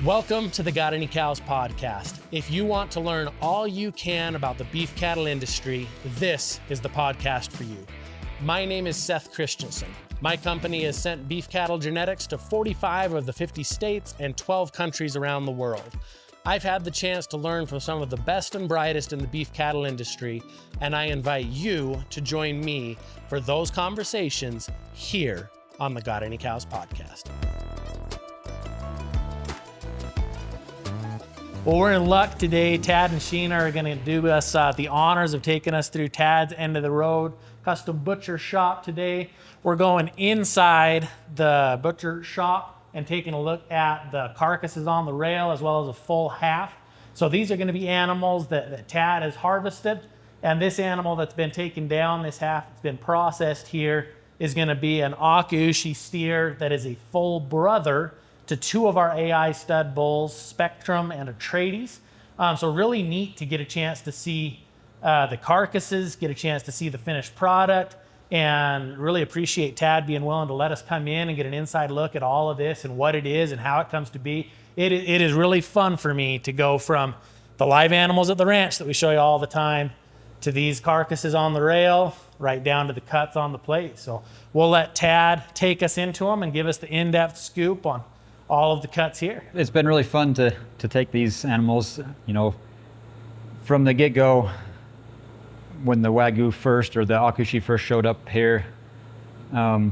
Welcome to the Got Any Cows podcast. If you want to learn all you can about the beef cattle industry, this is the podcast for you. My name is Seth Christensen. My company has sent beef cattle genetics to 45 of the 50 states and 12 countries around the world. I've had the chance to learn from some of the best and brightest in the beef cattle industry, and I invite you to join me for those conversations here on the Got Any Cows podcast. Well, we're in luck today. Tad and Sheena are going to do us the honors of taking us through Tad's End of the Road custom butcher shop today. We're going inside the butcher shop and taking a look at the carcasses on the rail as well as a full half. So these are going to be animals that Tad has harvested. And this animal that's been taken down, this half that's been processed here, is going to be an Akaushi steer that is a full brother to two of our AI stud bulls, Spectrum and Atreides. So really neat to get a chance to see the carcasses, get a chance to see the finished product, and really appreciate Tad being willing to let us come in and get an inside look at all of this and what it is and how it comes to be. It is really fun for me to go from the live animals at the ranch that we show you all the time to these carcasses on the rail, right down to the cuts on the plate. So we'll let Tad take us into them and give us the in-depth scoop on all of the cuts here. It's been really fun to take these animals, from the get-go, when the Wagyu first, or the Akaushi first showed up here, I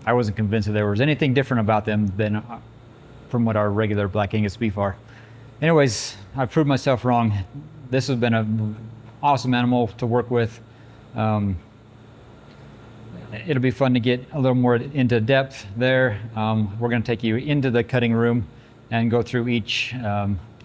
wasn't convinced that there was anything different about them than from what our regular Black Angus beef are. Anyways, I proved myself wrong. This has been an awesome animal to work with. It'll be fun to get a little more into depth there. We're going to take you into the cutting room and go through each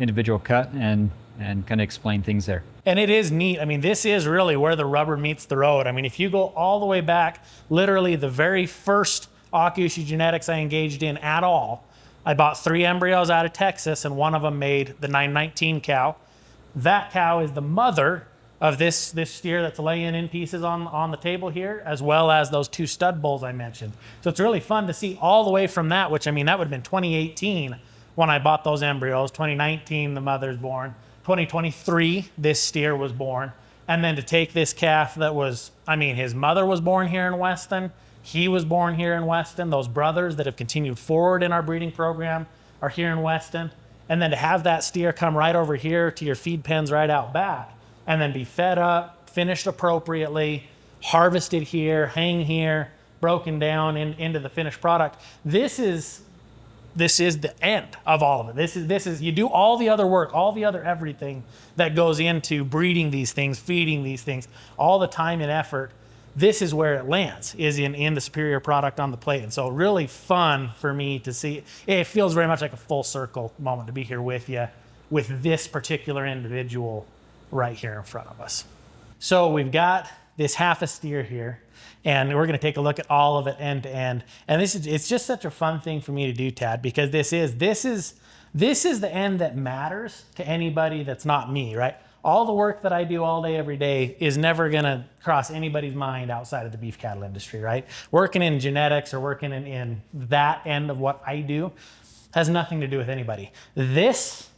individual cut and kind of explain things there. And it is neat. I mean, this is really where the rubber meets the road. I mean, if you go all the way back, literally the very first Akaushi genetics I engaged in at all, I bought 3 embryos out of Texas, and one of them made the 919 cow. That cow is the mother of this steer that's laying in pieces on the table here, as well as those 2 stud bulls I mentioned. So it's really fun to see all the way from that, which, I mean, that would have been 2018 when I bought those embryos. 2019, the mother's born. 2023, this steer was born. And then to take this calf that was, I mean, his mother was born here in Weston. He was born here in Weston. Those brothers that have continued forward in our breeding program are here in Weston. And then to have that steer come right over here to your feed pens right out back, and then be fed up, finished appropriately, harvested here, hang here, broken down into the finished product. This is the end of all of it. This is you do all the other work, all the other everything that goes into breeding these things, feeding these things, all the time and effort. This is where it lands, is in the superior product on the plate. And so really fun for me to see. It feels very much like a full circle moment to be here with you, with this particular individual right here in front of us. So we've got this half a steer here, and we're going to take a look at all of it end to end. And it's just such a fun thing for me to do, Tad, because this is the end that matters to anybody that's not me, right? All the work that I do all day, every day is never going to cross anybody's mind outside of the beef cattle industry, right? Working in genetics or working in that end of what I do has nothing to do with anybody. This,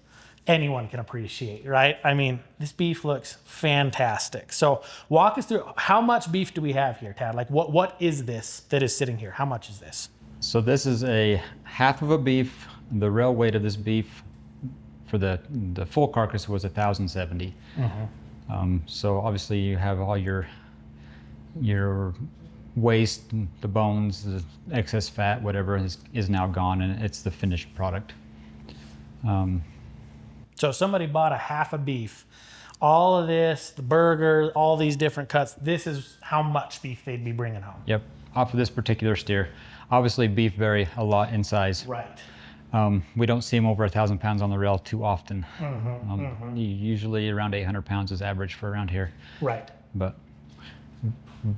anyone can appreciate, right? I mean, this beef looks fantastic. So walk us through, how much beef do we have here, Tad? Like what is this that is sitting here? How much is this? So this is a half of a beef. The rail weight of this beef for the full carcass was 1,070. Mm-hmm. So obviously you have all your waste, the bones, the excess fat, whatever is now gone, and it's the finished product. So somebody bought a half a beef, all of this, the burger, all these different cuts, this is how much beef they'd be bringing home. Yep, off of this particular steer. Obviously beef vary a lot in size. Right. We don't see them over 1,000 pounds on the rail too often. Usually around 800 pounds is average for around here. Right. But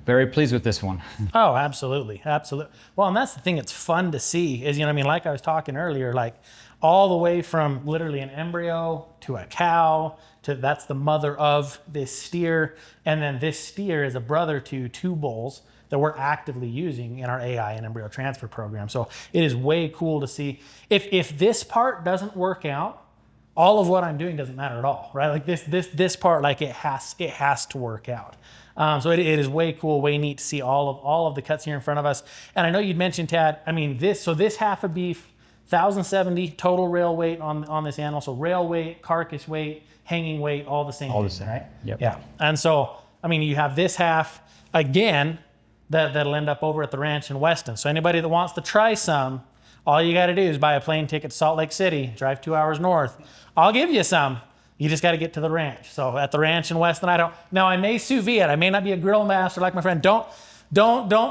very pleased with this one. Oh, absolutely, absolutely. Well, and that's the thing that's fun to see is, like I was talking earlier, like all the way from literally an embryo to a cow to that's the mother of this steer. And then this steer is a brother to 2 bulls that we're actively using in our AI and embryo transfer program. So it is way cool to see. If this part doesn't work out, all of what I'm doing doesn't matter at all, right? Like this part, like it has to work out. So it is way cool, way neat to see all of the cuts here in front of us. And I know you'd mentioned, Tad, I mean, this half a beef, 1,070 total rail weight on this animal. So rail weight, carcass weight, hanging weight, all the same. All the same, right? Yep. Yeah. And so, I mean, you have this half again that'll end up over at the ranch in Weston. So anybody that wants to try some, all you got to do is buy a plane ticket to Salt Lake City, drive 2 hours north. I'll give you some. You just got to get to the ranch. So at the ranch in Weston, I may sous vide it. I may not be a grill master like my friend. Don't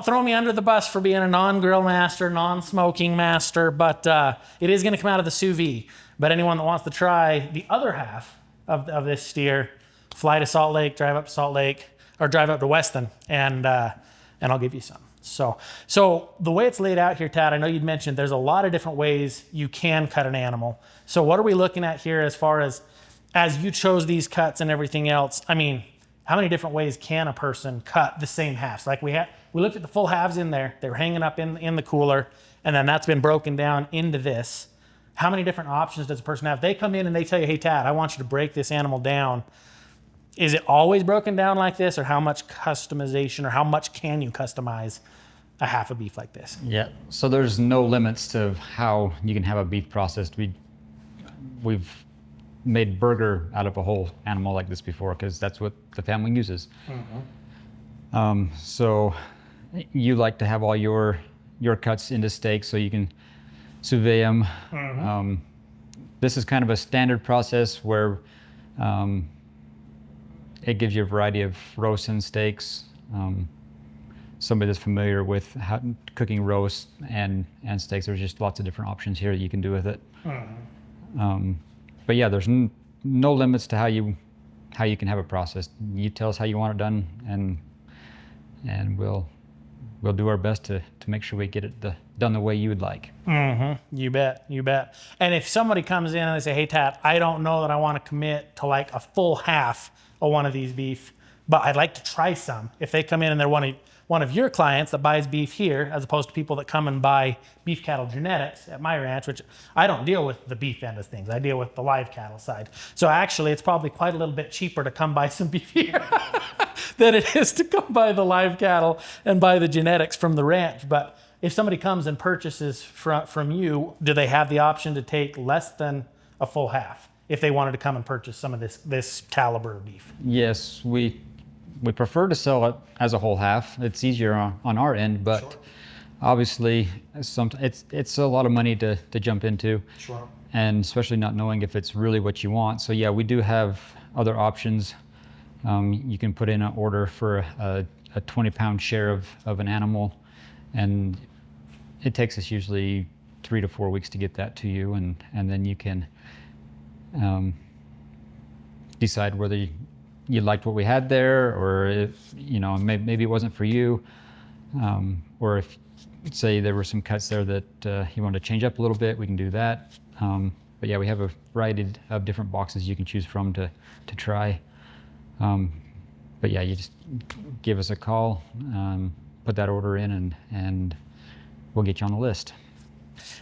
throw me under the bus for being a non-grill master, non-smoking master, but it is going to come out of the sous vide. But anyone that wants to try the other half of this steer, fly to Salt Lake, drive up to Salt Lake, or drive up to Weston, and I'll give you some. So the way it's laid out here, Tad, I know you'd mentioned there's a lot of different ways you can cut an animal. So what are we looking at here as far as you chose these cuts and everything else? I mean, how many different ways can a person cut the same halves? Like we looked at the full halves in there. They were hanging up in the cooler, and then that's been broken down into this. How many different options does a person have? They come in and they tell you, hey, Tad, I want you to break this animal down. Is it always broken down like this, or how much customization, or how much can you customize a half a beef like this? Yeah, so there's no limits to how you can have a beef processed. We've made burger out of a whole animal like this before, because that's what the family uses. So you like to have all your cuts into steak so you can sous vide them. This is kind of a standard process where it gives you a variety of roasts and steaks. Somebody that's familiar with cooking roast and steaks, there's just lots of different options here that you can do with it. But yeah, there's no limits to how you can have it processed. You tell us how you want it done, and we'll do our best to make sure we get it done the way you would like. You bet. And if somebody comes in and they say, hey, Tad, I don't know that I want to commit to like a full half of one of these beef, but I'd like to try some. If they come in and they're one of your clients that buys beef here, as opposed to people that come and buy beef cattle genetics at my ranch, which I don't deal with the beef end of things. I deal with the live cattle side. So actually, it's probably quite a little bit cheaper to come buy some beef here than it is to come buy the live cattle and buy the genetics from the ranch. But if somebody comes and purchases from you, do they have the option to take less than a full half if they wanted to come and purchase some of this caliber of beef? Yes, we prefer to sell it as a whole half. It's easier on our end, but sure. Obviously it's a lot of money to jump into. Sure. And especially not knowing if it's really what you want. So yeah, we do have other options. You can put in an order for a 20-pound share of an animal, and it takes us usually 3 to 4 weeks to get that to you, and then you can decide whether you liked what we had there, or if maybe it wasn't for you, or if say there were some cuts there that you wanted to change up a little bit, we can do that. But yeah, we have a variety of different boxes you can choose from to try. But yeah, you just give us a call, put that order in, and we'll get you on the list.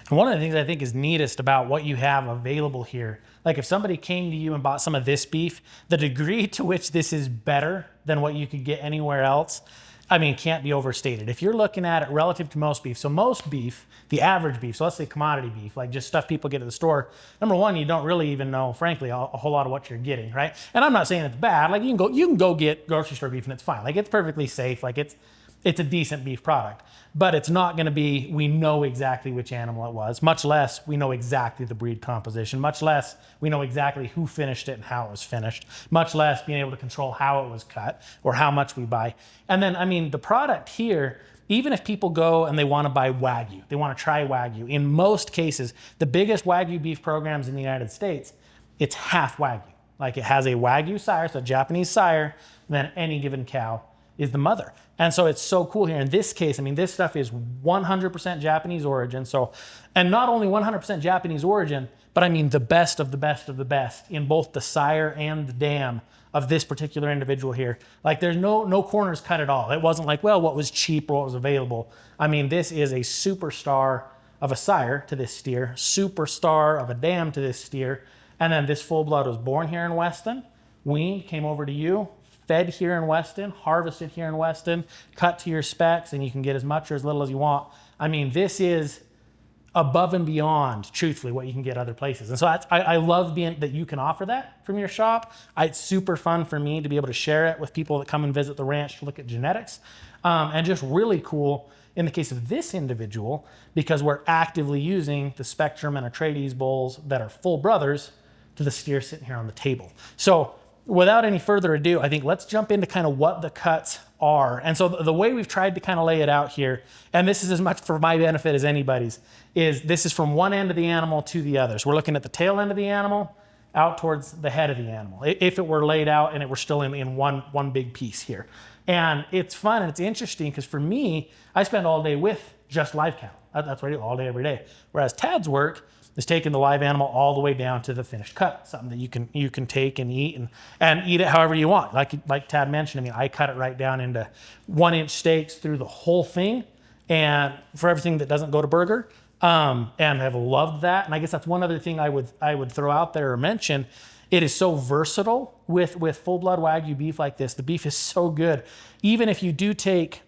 And one of the things I think is neatest about what you have available here, like if somebody came to you and bought some of this beef, the degree to which this is better than what you could get anywhere else, I mean, can't be overstated. If you're looking at it relative to most beef, so most beef, the average beef, so let's say commodity beef, like just stuff people get at the store, number one, you don't really even know, frankly, a whole lot of what you're getting, right? And I'm not saying it's bad. Like you can go get grocery store beef and it's fine. Like it's perfectly safe. Like it's a decent beef product, but it's not going to be, we know exactly which animal it was, much less we know exactly the breed composition, much less we know exactly who finished it and how it was finished, much less being able to control how it was cut or how much we buy. And then, I mean, the product here, even if people go and they want to buy Wagyu, they want to try Wagyu, in most cases, the biggest Wagyu beef programs in the United States, it's half Wagyu. Like it has a Wagyu sire, so a Japanese sire, and then any given cow is the mother. And so it's so cool here. In this case, I mean, this stuff is 100% Japanese origin. So, and not only 100% Japanese origin, but I mean the best of the best of the best in both the sire and the dam of this particular individual here. Like there's no corners cut at all. It wasn't like, well, what was cheap or what was available. I mean, this is a superstar of a sire to this steer, superstar of a dam to this steer. And then this full blood was born here in Weston, weaned, came over to you, fed here in Weston, harvested here in Weston, cut to your specs, and you can get as much or as little as you want. I mean, this is above and beyond, truthfully, what you can get other places. And so I love that you can offer that from your shop. It's super fun for me to be able to share it with people that come and visit the ranch to look at genetics. And just really cool in the case of this individual, because we're actively using the Spectrum and Atreides bulls that are full brothers to the steer sitting here on the table. So without any further ado, I think let's jump into kind of what the cuts are. And so the way we've tried to kind of lay it out here, and this is as much for my benefit as anybody's, is this is from one end of the animal to the other. So we're looking at the tail end of the animal out towards the head of the animal, if it were laid out and it were still in one big piece here. And it's fun and it's interesting because for me, I spend all day with just live cattle. That's what I do all day, every day. Whereas Tad's work is taking the live animal all the way down to the finished cut, something that you can take and eat and eat it however you want. Like Tad mentioned, I mean, I cut it right down into 1-inch steaks through the whole thing, and for everything that doesn't go to burger, and I've loved that. And I guess that's one other thing I would throw out there or mention. It is so versatile with full blood Wagyu beef like this. The beef is so good. Even if you do take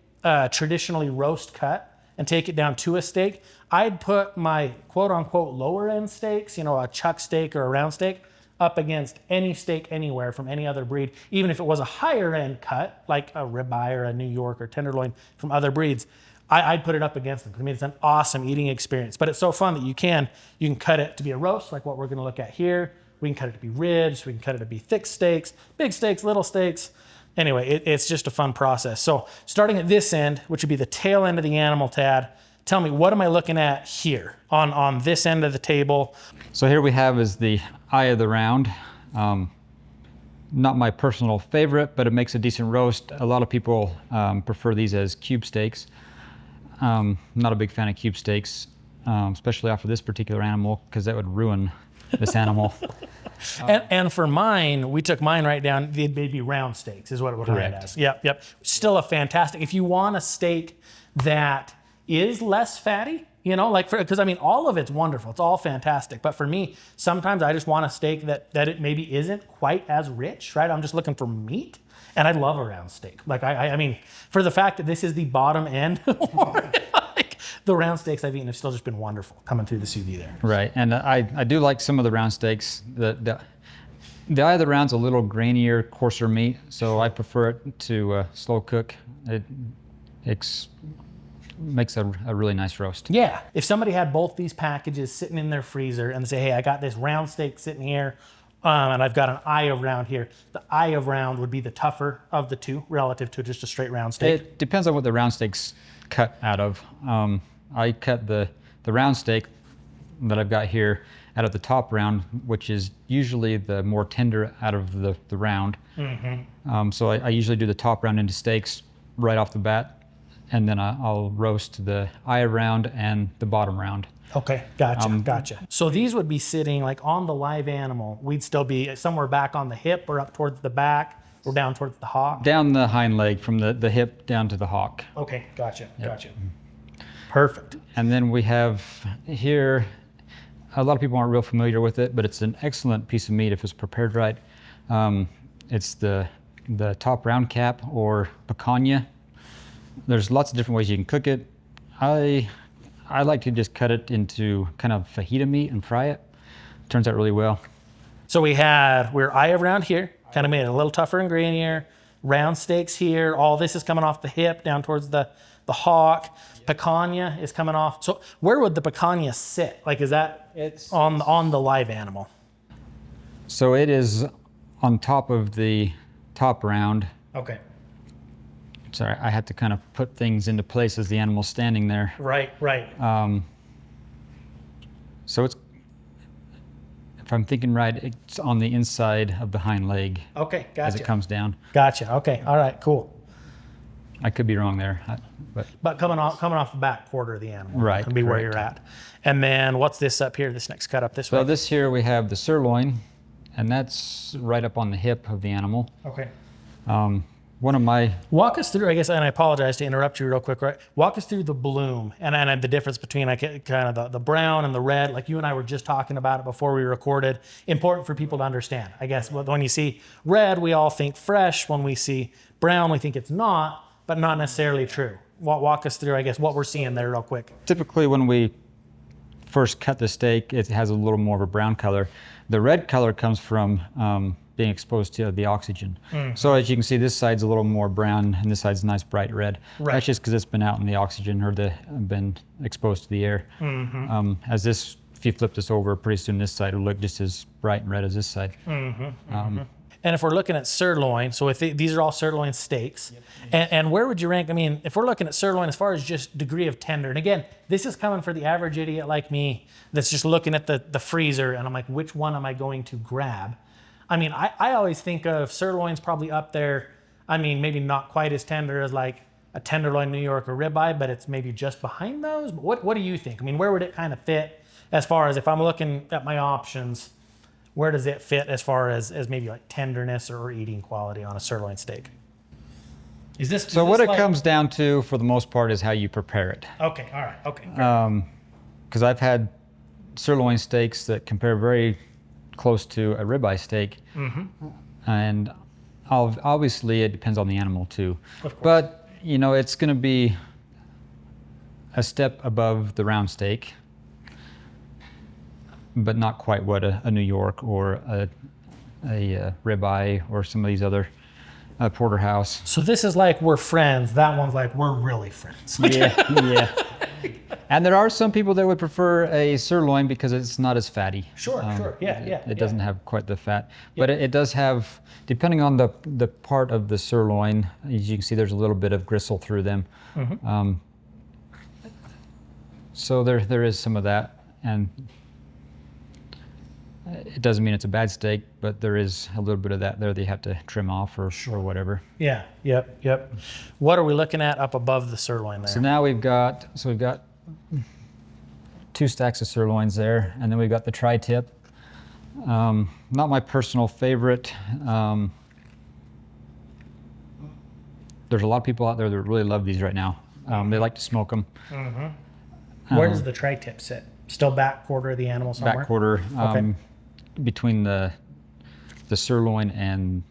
traditionally roast cut and take it down to a steak, I'd put my quote unquote lower end steaks, you know, a chuck steak or a round steak, up against any steak anywhere from any other breed. Even if it was a higher end cut, like a ribeye or a New York or tenderloin from other breeds, I'd put it up against them. I mean, it's an awesome eating experience, but it's so fun that you can cut it to be a roast, like what we're gonna look at here. We can cut it to be ribs, we can cut it to be thick steaks, big steaks, little steaks. Anyway, it's just a fun process. So starting at this end, which would be the tail end of the animal, Tad, tell me, what am I looking at here on this end of the table? So here we have is the eye of the round. Not my personal favorite, but it makes a decent roast. A lot of people prefer these as cube steaks. Not a big fan of cube steaks, especially off of this particular animal, because that would ruin this animal. And for mine, we took mine right down, they'd be round steaks is what it would run as. Yep. Still a fantastic, if you want a steak that is less fatty, you know, like because I mean, all of it's wonderful. It's all fantastic. But for me, sometimes I just want a steak that it maybe isn't quite as rich, right? I'm just looking for meat. And I love a round steak. Like I mean, for the fact that this is the bottom end, like the round steaks I've eaten have still just been wonderful coming through the sous vide there. Right, and I do like some of the round steaks. The eye of the round's a little grainier, coarser meat, so I prefer it to slow cook. It makes a really nice roast. Yeah, if somebody had both these packages sitting in their freezer and they say, hey, I got this round steak sitting here, and I've got an eye of round here. The eye of round would be the tougher of the two relative to just a straight round steak. It depends on what the round steak's cut out of. I cut the round steak that I've got here out of the top round, which is usually the more tender out of the round. Mm-hmm. So I usually do the top round into steaks right off the bat, and then I'll roast the eye round and the bottom round. Okay, gotcha. So these would be sitting like on the live animal. We'd still be somewhere back on the hip or up towards the back or down towards the hock? Down the hind leg, from the hip down to the hock. Okay, gotcha. Perfect. And then we have here, a lot of people aren't real familiar with it, but it's an excellent piece of meat if it's prepared right. It's the top round cap or picanha. There's lots of different ways you can cook it. I like to just cut it into kind of fajita meat and fry it. Turns out really well. So we're eye around here, kind of made it a little tougher and grainier. Round steaks here. All this is coming off the hip down towards the hock. Picanha is coming off. So where would the picanha sit? Like, is that it's on the live animal? So it is on top of the top round. Okay. Sorry, I had to kind of put things into place as the animal's standing there. Right. So it's, if I'm thinking right, it's on the inside of the hind leg. Okay, gotcha. As it comes down. Gotcha. Okay. All right. Cool. I could be wrong there, but But coming off the back quarter of the animal. Right, Would be where correct. you're at. And then what's this up here, this next cut up this so way? this here we have the sirloin, and that's right up on the hip of the animal. Okay. One of my Walk us through, I guess, and I apologize to interrupt you real quick, right? Walk us through the bloom and the difference between like kind of the brown and the red. Like you and I were just talking about it before we recorded. Important for people to understand. I guess when you see red, we all think fresh. When we see brown, we think it's not, but not necessarily true. Walk us through, I guess, what we're seeing there real quick. typically when we first cut the steak, it has a little more of a brown color. The red color comes from being exposed to the oxygen. So as you can see, this side's a little more brown and this side's nice bright red. Right. That's just because it's been out in the oxygen or been exposed to the air. As this, if you flip this over, pretty soon this side will look just as bright and red as this side. And if we're looking at sirloin, so these are all sirloin steaks, and where would you rank? I mean, if we're looking at sirloin as far as just degree of tender, and again, this is coming for the average idiot like me that's just looking at the freezer, and I'm like, which one am I going to grab? I mean, I always think of sirloins probably up there. I mean, maybe not quite as tender as like a tenderloin New York or ribeye, but it's maybe just behind those. But what do you think? I mean, where would it kind of fit as far as if I'm looking at my options? Where does it fit as far as maybe like tenderness or eating quality on a sirloin steak? So what it comes down to, for the most part, is how you prepare it. Okay, all right, okay. Because I've had sirloin steaks that compare very close to a ribeye steak, and obviously it depends on the animal too. Of course. But you know, it's going to be a step above the round steak, but not quite what a New York or a ribeye or some of these other porterhouse. So this is like we're friends. That one's like we're really friends. Yeah. And there are some people that would prefer a sirloin because it's not as fatty. Sure. Yeah. It doesn't have quite the fat, but it does have, depending on the part of the sirloin, as you can see, there's a little bit of gristle through them. So there is some of that, and it doesn't mean it's a bad steak, but there is a little bit of that there that you have to trim off or whatever. Yeah. Yep. What are we looking at up above the sirloin there? So now we've got 2 stacks of sirloins there, and then we've got the tri-tip. Not my personal favorite. There's a lot of people out there that really love these right now. They like to smoke them. Where does the tri-tip sit? Still back quarter of the animal somewhere? Back quarter, Okay. between the sirloin and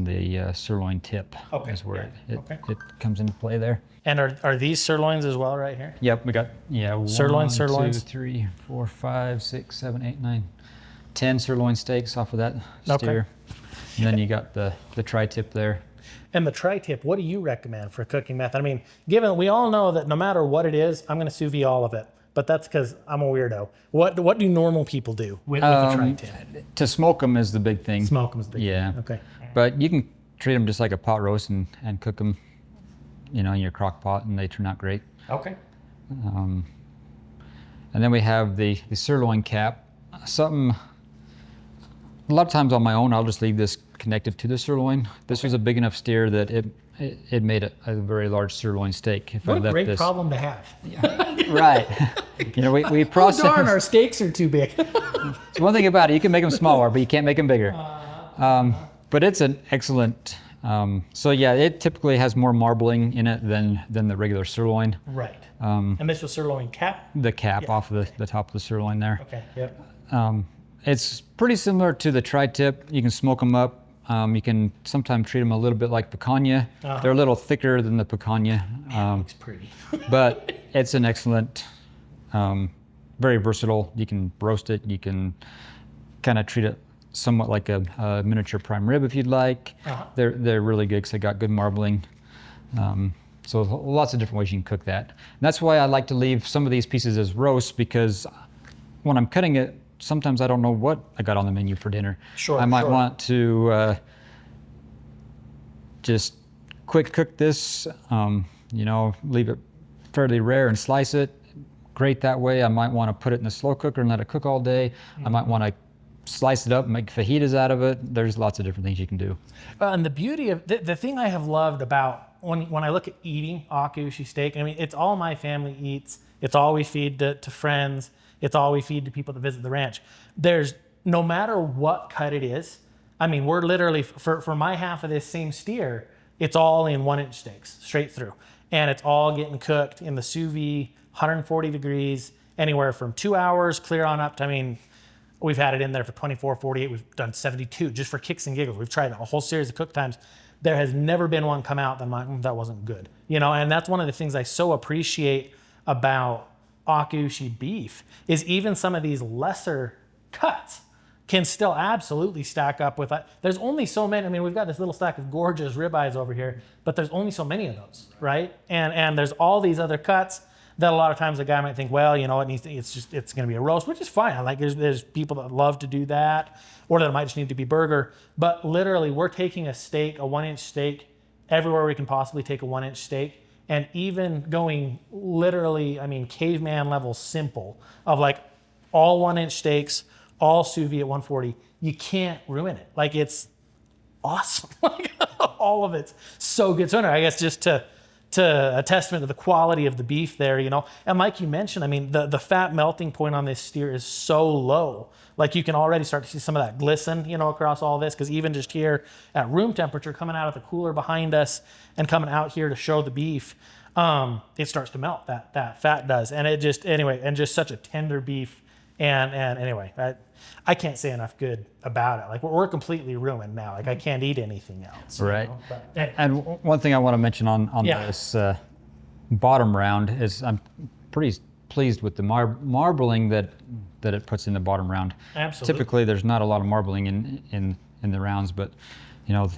the sirloin tip is where it comes into play there. And are these sirloins as well right here? Yep, we got Sirloins. 1, 2, 3, 4, 5, 6, 7, 8, 9, 10 sirloin steaks off of that steer. And then you got the tri-tip there. And the tri-tip, what do you recommend for a cooking method? I mean, given we all know that no matter what it is, I'm going to sous vide all of it. But that's because I'm a weirdo. What do normal people do with the tri-tip? To smoke them is the big thing. Smoke them is the Yeah. thing. Okay. But you can treat them just like a pot roast and cook them, in your crock pot, and they turn out great. Okay. And then we have the sirloin cap. A lot of times on my own, I'll just leave this connected to the sirloin. This was a big enough steer that it made a very large sirloin steak. If What I a left great this, problem to have. right? we Oh, process. darn, our steaks are too big. So one thing about it, you can make them smaller, but you can't make them bigger. But it's an excellent. So yeah, it typically has more marbling in it than the regular sirloin. Right. And this was sirloin cap? The cap off of the top of the sirloin there. Okay, yep. It's pretty similar to the tri-tip. You can smoke them up. You can sometimes treat them a little bit like picanha. They're a little thicker than the picanha. Looks pretty. But it's an excellent, very versatile. You can roast it. You can kind of treat it somewhat like a miniature prime rib if you'd like. They're really good because they got good marbling. So lots of different ways you can cook that. And that's why I like to leave some of these pieces as roasts, because when I'm cutting it, sometimes I don't know what I got on the menu for dinner. I might want to just quick cook this, leave it fairly rare and slice it. Great that way. I might want to put it in the slow cooker and let it cook all day. I might want to slice it up, make fajitas out of it. There's lots of different things you can do. And the beauty of the thing I have loved about when I look at eating Akaushi steak, I mean, it's all my family eats. It's all we feed to friends. It's all we feed to people that visit the ranch. There's no matter what cut it is. I mean, we're literally for my half of this same steer, it's all in 1-inch steaks straight through, and it's all getting cooked in the sous vide, 140 degrees, anywhere from 2 hours clear on up to, I mean, we've had it in there for 24, 48. We've done 72 just for kicks and giggles. We've tried a whole series of cook times. There has never been one come out that wasn't good. You know, and that's one of the things I so appreciate about Akaushi beef is even some of these lesser cuts can still absolutely stack up with that. There's only so many. I mean, we've got this little stack of gorgeous ribeyes over here, but there's only so many of those, right? And there's all these other cuts that a lot of times a guy might think, well, you know, it's going to be a roast, which is fine. Like there's people that love to do that, or that it might just need to be burger. But literally, we're taking a steak, a 1-inch steak, everywhere we can possibly take a 1-inch steak, and even going literally, I mean, caveman level simple of like all 1-inch steaks, all sous vide at 140. You can't ruin it. Like it's awesome. Like all of it's so good. So anyway, I guess just to a testament to the quality of the beef there, you know. And like you mentioned, I mean, the fat melting point on this steer is so low. Like you can already start to see some of that glisten, you know, across all this, because even just here at room temperature, coming out of the cooler behind us and coming out here to show the beef, it starts to melt. That fat does, and it just anyway, and just such a tender beef. And anyway, I can't say enough good about it. Like we're completely ruined now. Like I can't eat anything else. Right. You know? But, and one thing I want to mention on this bottom round is I'm pretty pleased with the marbling that it puts in the bottom round. Absolutely. Typically, there's not a lot of marbling in the rounds, but you know,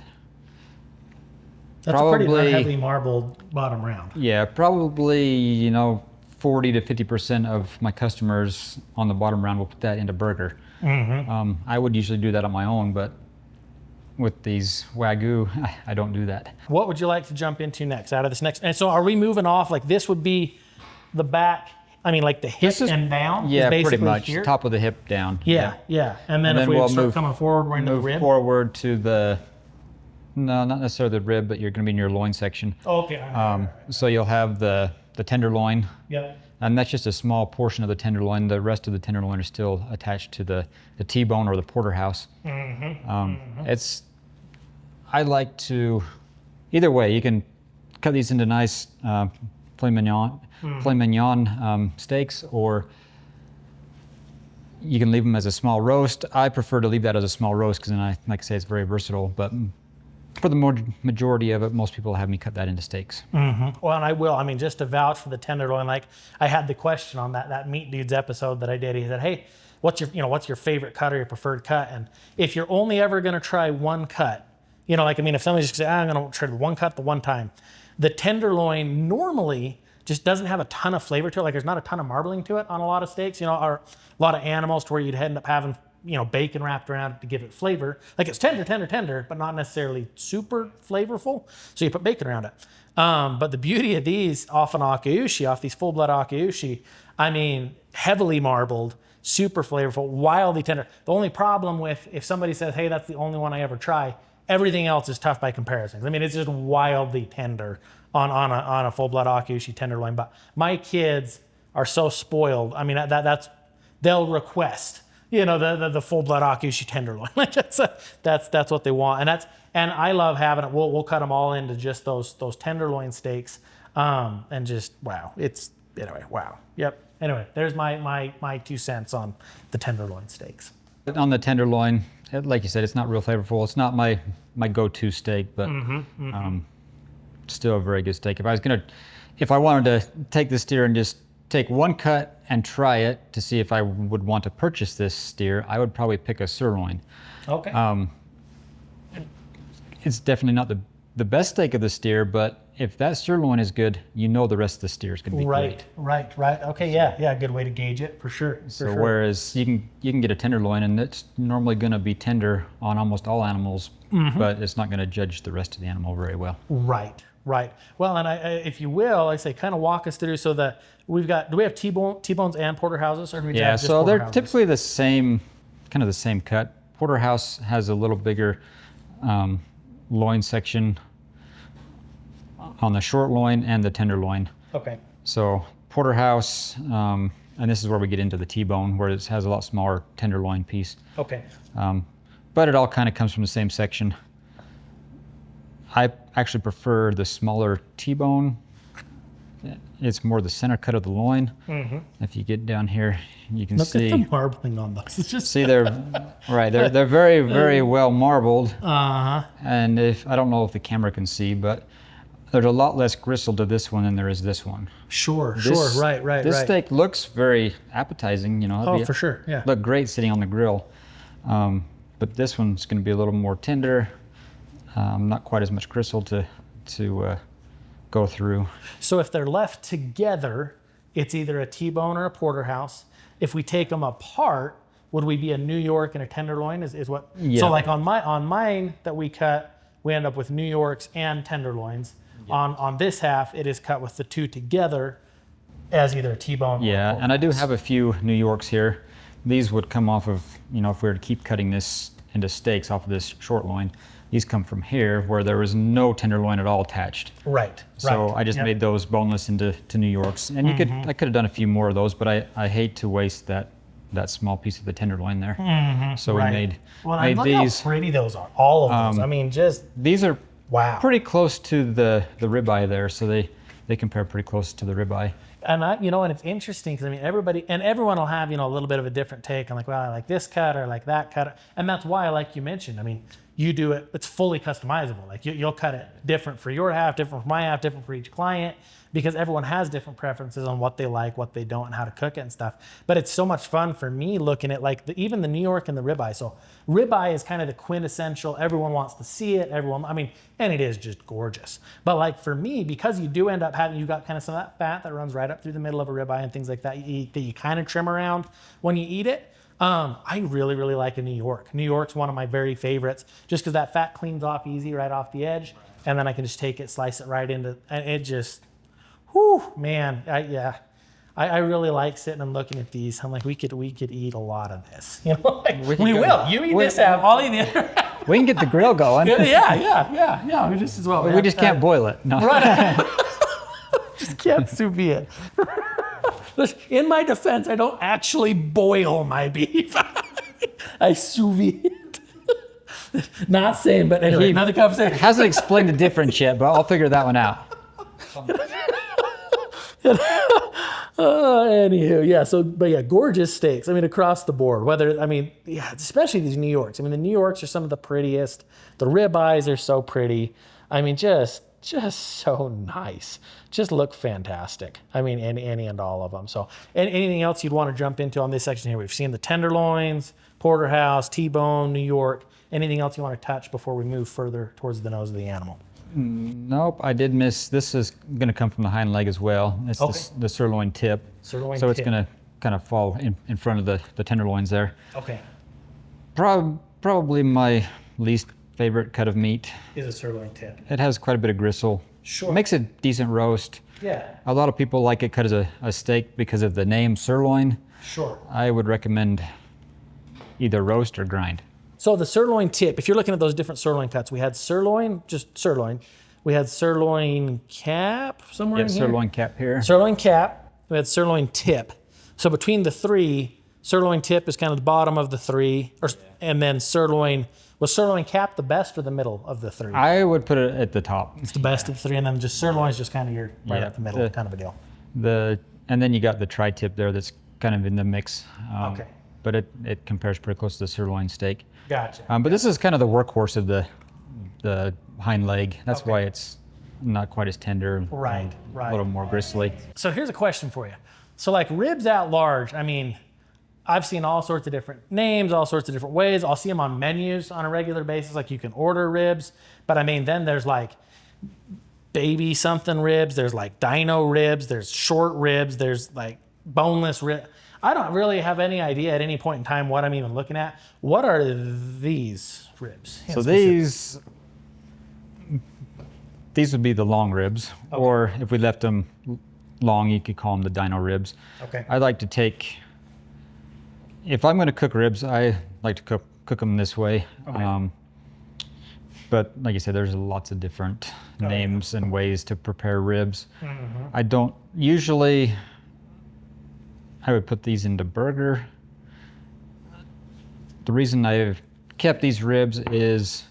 that's probably, a pretty heavily marbled bottom round. Yeah, probably, you know, 40 to 50% of my customers on the bottom round will put that into burger. Mm-hmm. I would usually do that on my own, but with these Wagyu, I don't do that. What would you like to jump into next out of this next? And so are we moving off, like this would be the back, I mean like the hip and down? Yeah, is pretty much, here? top of the hip down. Yeah. And then if we we'll start coming forward, we're into the rib? Forward to the, no, not necessarily the rib, but you're gonna be in your loin section. Okay. So you'll have the tenderloin. Yeah. And that's just a small portion of the tenderloin. The rest of the tenderloin is still attached to the T-bone or the porterhouse. Mm-hmm. I like to, either way, you can cut these into nice filet mignon steaks, or you can leave them as a small roast. I prefer to leave that as a small roast because then, like I say, it's very versatile. But for the majority of it, most people have me cut that into steaks. Mm-hmm. Well, and I will. I mean, just to vouch for the tenderloin, like I had the question on that Meat Dudes episode that I did. He said, "Hey, what's your favorite cut or your preferred cut?" And if you're only ever going to try one cut, you know, like I mean, if somebody's just say, "I'm going to try one cut the one time," the tenderloin normally just doesn't have a ton of flavor to it. Like there's not a ton of marbling to it on a lot of steaks, you know, or a lot of animals to where you'd end up having, you know, bacon wrapped around it to give it flavor. Like it's tender, but not necessarily super flavorful. So you put bacon around it. But the beauty of these off these full blood Akaushi, I mean, heavily marbled, super flavorful, wildly tender. The only problem with if somebody says, "Hey, that's the only one I ever try," everything else is tough by comparison. I mean, it's just wildly tender on a full blood Akaushi tenderloin. But my kids are so spoiled. I mean, they'll request, you know, the full blood Akaushi tenderloin. Like that's what they want, and I love having it. We'll cut them all into just those tenderloin steaks, and just wow. Wow. Yep. Anyway, there's my 2 cents on the tenderloin steaks. On the tenderloin, like you said, it's not real flavorful. It's not my go-to steak, but still a very good steak. If I wanted to take this steer and just take one cut and try it to see if I would want to purchase this steer, I would probably pick a sirloin. Okay. It's definitely not the best steak of the steer, but if that sirloin is good, you know the rest of the steer is going to be great. Right. Okay, yeah, good way to gauge it for sure. Whereas you can get a tenderloin, and it's normally going to be tender on almost all animals, but it's not going to judge the rest of the animal very well. Right. Well, and if you will, I say kind of walk us through so that do we have T-bones and porterhouses, or do we have just so they're porterhouses? typically the same kind of the same cut. Porterhouse has a little bigger loin section on the short loin and the tenderloin. Okay. So porterhouse, and this is where we get into the T-bone, where it has a lot smaller tenderloin piece. Okay. But it all kind of comes from the same section. I actually prefer the smaller T-bone. It's more the center cut of the loin. Mm-hmm. If you get down here, you can Look see. at the marbling on those. It's just See, they're right. They're very, very well marbled. Uh-huh. And I don't know if the camera can see, but there's a lot less gristle to this one than there is this one. Sure. This- Right. This steak looks very appetizing. You know. Oh, for sure. Yeah. Look great sitting on the grill. But this one's going to be a little more tender. Not quite as much gristle to go through. So if they're left together, it's either a T-bone or a porterhouse. If we take them apart, would we be a New York and a tenderloin? Is what? Yeah. So like on mine that we cut, we end up with New Yorks and tenderloins. Yeah. On this half, it is cut with the two together as either a T-bone. Yeah, or and I do have a few New Yorks here. These would come off of, if we were to keep cutting this into steaks off of this short loin, these come from here where there was no tenderloin at all attached. Right. So I just made those boneless into New Yorks. And I could have done a few more of those, but I hate to waste that small piece of the tenderloin there. So we made look these. how pretty those are. All of those. I mean, just These are wow. pretty close to the ribeye there, so they compare pretty close to the ribeye. And and it's interesting because I mean everyone will have a little bit of a different take on like, well, I like this cut or I like that cut, and that's why, like you mentioned, I mean, you do it, it's fully customizable. Like you'll cut it different for your half, different for my half, different for each client, because everyone has different preferences on what they like, what they don't, and how to cook it and stuff. But it's so much fun for me looking at like even the New York and the ribeye. So ribeye is kind of the quintessential, everyone wants to see it, and it is just gorgeous. But like for me, because you do end up having, you got kind of some of that fat that runs right up through the middle of a ribeye and things like that that you kind of trim around when you eat it. I really, really like a New York. New York's one of my very favorites, just because that fat cleans off easy right off the edge, and then I can just take it, slice it right into, and it just, whew, man, I really like sitting and looking at these. I'm like, we could eat a lot of this. We will. You eat this half, I'll eat the other half. We can get the grill going. Yeah. We just as well. We just can't boil it. No. Right. Just can't sous vide it. In my defense, I don't actually boil my beef. I sous vide it. Not saying, but anyway, another conversation. Hasn't explained the difference yet, but I'll figure that one out. Anywho, yeah. So, but yeah, gorgeous steaks. I mean, across the board. Especially these New Yorks. I mean, the New Yorks are some of the prettiest. The ribeyes are so pretty. I mean, just so nice. Just look fantastic. I mean, any and all of them. So, anything else you'd want to jump into on this section here? We've seen the tenderloins, porterhouse, T-bone, New York. Anything else you want to touch before we move further towards the nose of the animal? Nope, I did miss. This is going to come from the hind leg as well. It's the sirloin tip. It's going to kind of fall in front of the tenderloins there. Okay. Probably my least favorite cut of meat. Is a sirloin tip. It has quite a bit of gristle. Sure. It makes a decent roast. Yeah. A lot of people like it cut as a steak because of the name sirloin. Sure. I would recommend either roast or grind. So the sirloin tip, if you're looking at those different sirloin cuts, we had sirloin, just sirloin. We had sirloin cap somewhere in here. Sirloin cap here. Sirloin cap. We had sirloin tip. So between the three, sirloin tip is kind of the bottom of the three, and then sirloin. Was sirloin cap the best or the middle of the three? I would put it at the top. It's the best of the three, and then just sirloin is just kind of your right up the middle kind of a deal. And then you got the tri-tip there that's kind of in the mix. Okay. But it compares pretty close to the sirloin steak. Gotcha. But this is kind of the workhorse of the hind leg. That's why it's not quite as tender. Right. A little more gristly. So here's a question for you. So like ribs at large, I mean, I've seen all sorts of different names, all sorts of different ways. I'll see them on menus on a regular basis. Like you can order ribs, but I mean, then there's like baby something ribs. There's like dino ribs. There's short ribs. There's like boneless rib. I don't really have any idea at any point in time what I'm even looking at. What are these ribs? So these would be the long ribs, or if we left them long, you could call them the dino ribs. Okay. I like to take, if I'm going to cook ribs, I like to cook them this way. Okay. But like you said, there's lots of different names and ways to prepare ribs. Mm-hmm. I don't usually. I would put these into burger. The reason I've kept these ribs is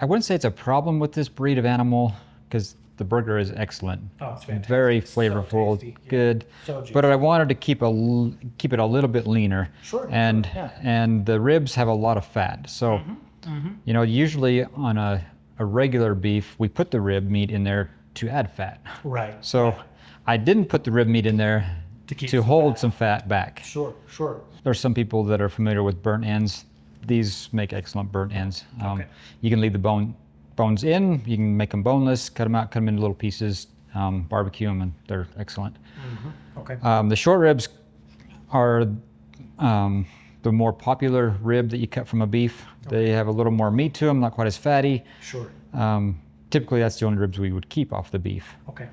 I wouldn't say it's a problem with this breed of animal because the burger is excellent. Oh, it's fantastic. Very So flavorful, tasty, good. So juicy. But I wanted to keep it a little bit leaner. Sure. And Yeah. and the ribs have a lot of fat. So you know, usually on a regular beef, we put the rib meat in there to add fat. Right. So I didn't put the rib meat in there to hold some fat back. Sure. There's some people that are familiar with burnt ends. These make excellent burnt ends. Okay. You can leave the bones in. You can make them boneless, cut them out, cut them into little pieces, barbecue them, and they're excellent. Okay. The short ribs are the more popular rib that you cut from a beef. They have a little more meat to them, not quite as fatty. Sure. Typically, that's the only ribs we would keep off the beef. Okay.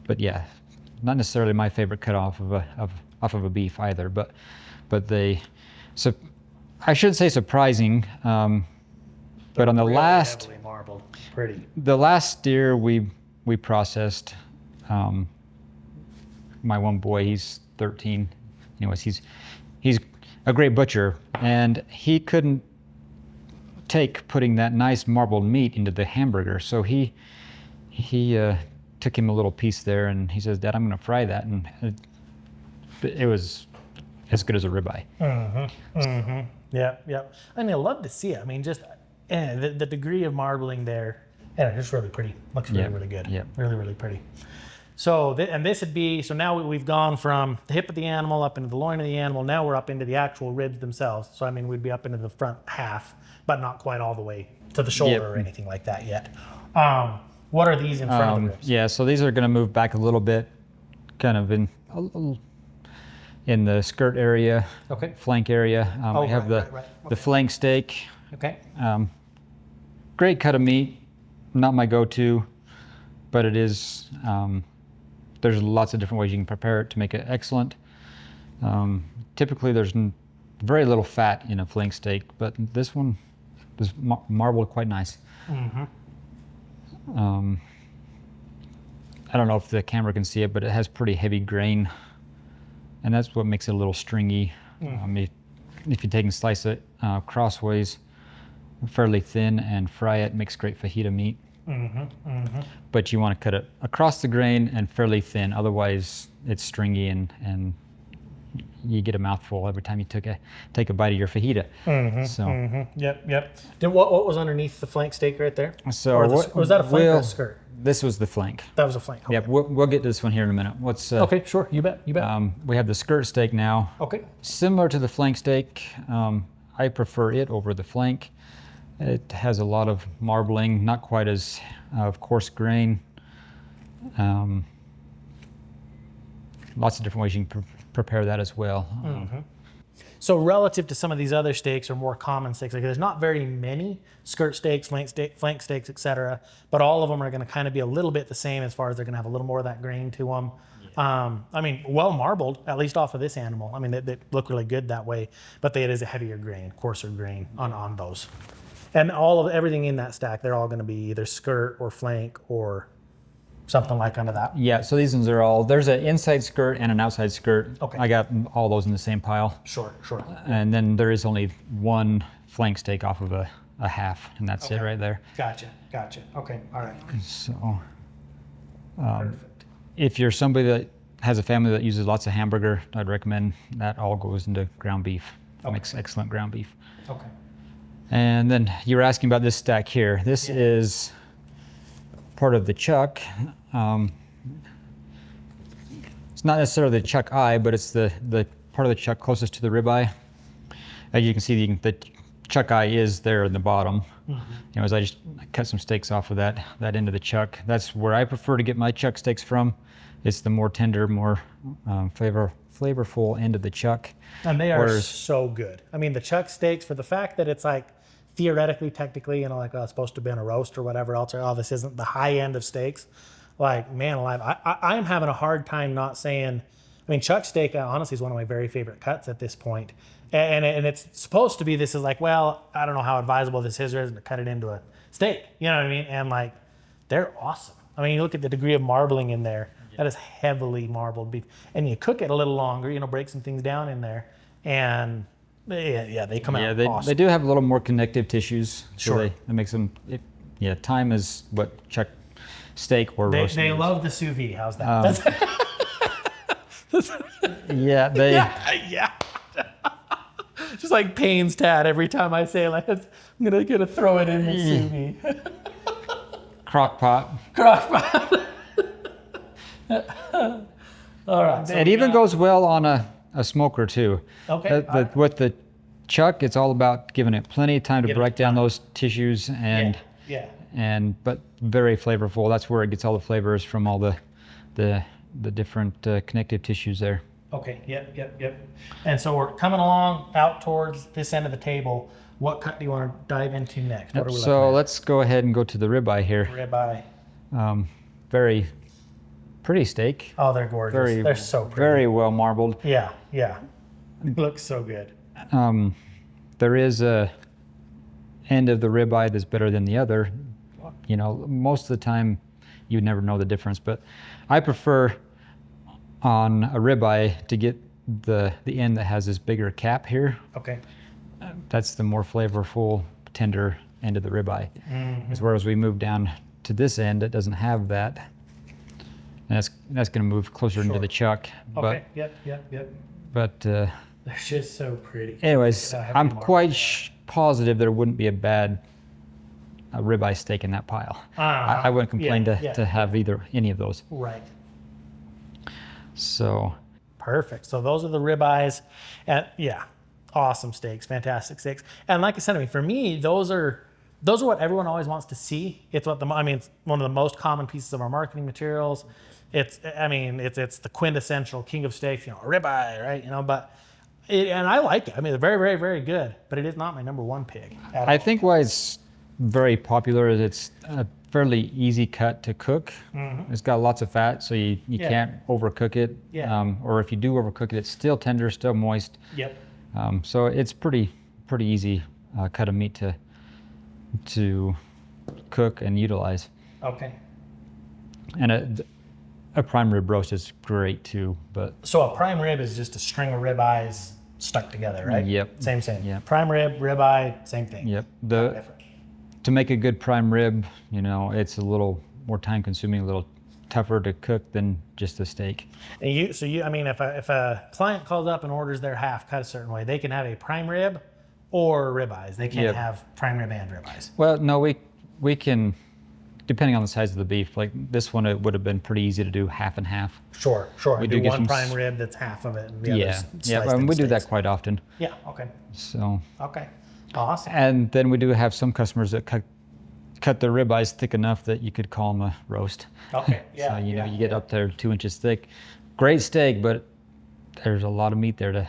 But yeah, not necessarily my favorite cut off of a beef either. But so I should say surprising. But on the Really last heavily marbled. Pretty. the last steer we processed, my one boy, he's 13. Anyways, he's a great butcher, and he couldn't take putting that nice marbled meat into the hamburger. So he took him a little piece there, and he says, "Dad, I'm going to fry that," and it was as good as a ribeye. Yep. I mean, I love to see it. I mean, just the degree of marbling there, and it's just really pretty. Looks really, really good. Yep. Really, really pretty. So, and this would be, so now we've gone from the hip of the animal up into the loin of the animal. Now we're up into the actual ribs themselves. So, I mean, we'd be up into the front half, but not quite all the way to the shoulder Yep. or anything like that yet. What are these in front of the ribs? Yeah, so these are going to move back a little bit, kind of in the skirt area, Okay. flank area. We have right. the flank steak. Okay. Great cut of meat, not my go-to, but it is. There's lots of different ways you can prepare it to make it excellent. Typically, there's very little fat in a flank steak, but this one is marbled quite nice. I don't know if the camera can see it, but it has pretty heavy grain, and that's what makes it a little stringy. If you take and slice it crossways, fairly thin, and fry it, makes great fajita meat. But you want to cut it across the grain and fairly thin, otherwise it's stringy and you get a mouthful every time you take a bite of your fajita. Yep. Then what was underneath the flank steak right there? So Or was that a flank or a skirt? This was the flank. That was a flank. Okay. Yep, we'll get to this one here in a minute. What's Okay, sure. You bet. we have the skirt steak now. Okay. Similar to the flank steak, I prefer it over the flank. It has a lot of marbling, not quite as coarse grain. Lots of different ways you can prepare that as well. So relative to some of these other steaks or more common steaks, like there's not very many skirt steaks, flank steaks, etc. But all of them are going to kind of be a little bit the same as far as they're going to have a little more of that grain to them. I mean, well marbled, at least off of this animal. I mean, they look really good that way, but it is a heavier grain, coarser grain on those. And everything in that stack, they're all going to be either skirt or flank or something like under that. Yeah, so these ones are all, there's an inside skirt and an outside skirt. Okay. I got all those in the same pile. Sure. And then there is only one flank steak off of a half, and that's it right there. Gotcha. Okay, all right. So Perfect. if you're somebody that has a family that uses lots of hamburger, I'd recommend that all goes into ground beef. Okay. Makes excellent ground beef. Okay. And then you were asking about this stack here. This is part of the chuck. It's not necessarily the chuck eye, but it's the part of the chuck closest to the ribeye. As you can see, the chuck eye is there in the bottom. As I just cut some steaks off of that end of the chuck. That's where I prefer to get my chuck steaks from. It's the more tender, more flavorful end of the chuck. And they are so good. I mean, the chuck steaks, for the fact that it's like theoretically, technically, like it's supposed to be in a roast or whatever else, or this isn't the high end of steaks. Like, man alive, I am having a hard time not saying I mean, chuck steak honestly is one of my very favorite cuts at this point. And it's supposed to be, this is like, well, I don't know how advisable this is or isn't to cut it into a steak. You know what I mean? And like, they're awesome. I mean, you look at the degree of marbling in there. That is heavily marbled beef. And you cook it a little longer, you know, break some things down in there. And yeah, they come out awesome. They do have a little more connective tissues. So Sure. that makes them, time is what chuck steak or roast They meat is. love the sous vide. How's that? Yeah, they. Yeah. Just like Payne's tat every time I say like, I'm gonna throw it in the sous vide. Crock pot. Crock pot. All right. So It even goes well on a smoker too. Okay. With the chuck, it's all about giving it plenty of time to Give it break down those tissues yeah. but very flavorful. That's where it gets all the flavors from all the different connective tissues there. Okay. Yep. And so we're coming along out towards this end of the table. What cut do you want to dive into next? What are we looking So at? let's go ahead and go to the ribeye here. Ribeye. Very pretty steak. Oh, they're gorgeous. They're so pretty. Very well marbled. Yeah. It looks so good. There is a end of the ribeye that's better than the other. You know, most of the time you'd never know the difference, but I prefer on a ribeye to get the end that has this bigger cap here. Okay. That's the more flavorful, tender end of the ribeye. Mm-hmm. Whereas we move down to this end, it doesn't have that. And that's going to move closer into the chuck. Okay. Yep. But They're just so pretty. anyways, Heavy I'm marble. quite positive there wouldn't be a bad ribeye steak in that pile. I wouldn't complain to have any of those. Right. So Perfect. So those are the ribeyes, and awesome steaks, fantastic steaks. And like I said, I mean, for me, those are what everyone always wants to see. It's what it's one of the most common pieces of our marketing materials. It's the quintessential king of steaks, you know, a ribeye, right? You know, and I like it. I mean, they're very, very, very good, but it is not my number one pick. I think why it's very popular is it's a fairly easy cut to cook. Mm-hmm. It's got lots of fat, so you can't overcook it. Yeah. Or if you do overcook it, it's still tender, still moist. Yep. So it's pretty easy cut of meat to cook and utilize. Okay. And a prime rib roast is great too, but So a prime rib is just a string of ribeyes stuck together, right? Yep. Same. Yep. Prime rib, ribeye, same thing. yep. Different. To make a good prime rib, you know, it's a little more time consuming, a little tougher to cook than just a steak. And if a client calls up and orders their half cut a certain way, they can have a prime rib or ribeyes. They can't Yep. have prime rib and ribeyes. Well, no, we can, depending on the size of the beef, like this one, it would have been pretty easy to do half and half. Sure. We Do do get one some prime rib that's half of it, and the Yeah, other's yeah, sliced and we into do that steaks. quite often. Yeah. Okay. So, Awesome. and then we do have some customers that cut their ribeyes thick enough that you could call them a roast. Okay. Yeah. So you get up there 2 inches thick. Great steak, but there's a lot of meat there to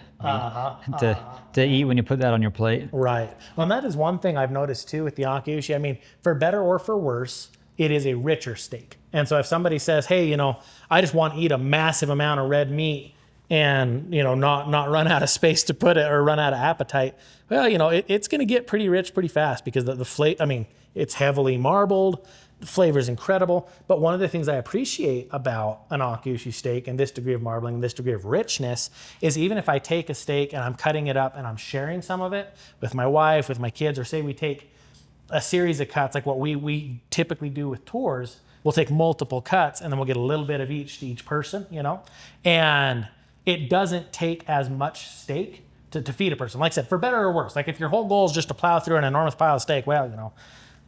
eat when you put that on your plate. Right. Well, and that is one thing I've noticed too with the Akaushi. I mean, for better or for worse, it is a richer steak. And so if somebody says, hey, you know, I just want to eat a massive amount of red meat and, you know, not run out of space to put it or run out of appetite, well, you know, it's going to get pretty rich pretty fast because the flavor, I mean, it's heavily marbled. The flavor is incredible. But one of the things I appreciate about an Akaushi steak and this degree of marbling, this degree of richness, is even if I take a steak and I'm cutting it up and I'm sharing some of it with my wife, with my kids, or say we take a series of cuts, like what we typically do with tours, we'll take multiple cuts and then we'll get a little bit of each to each person, you know? And it doesn't take as much steak to feed a person. Like I said, for better or worse, like if your whole goal is just to plow through an enormous pile of steak, well, you know,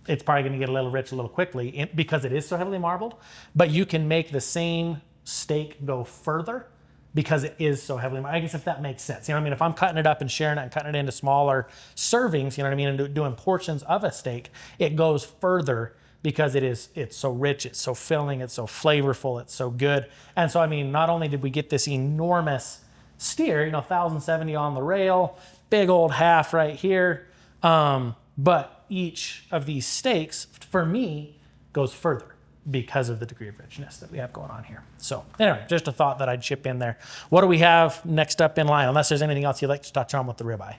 it's probably going to get a little rich a little quickly because it is so heavily marbled. But you can make the same steak go further because it is so heavily marbled. I guess if that makes sense. You know what I mean? If I'm cutting it up and sharing it and cutting it into smaller servings, you know what I mean, and doing portions of a steak, it goes further because it's so rich, it's so filling, it's so flavorful, it's so good. And so, I mean, not only did we get this enormous steer, you know, 1,070 on the rail, big old half right here, but each of these steaks, for me, goes further. because of the degree of richness that we have going on here. So anyway, just a thought that I'd chip in there. What do we have next up in line? Unless there's anything else you'd like to touch on with the ribeye.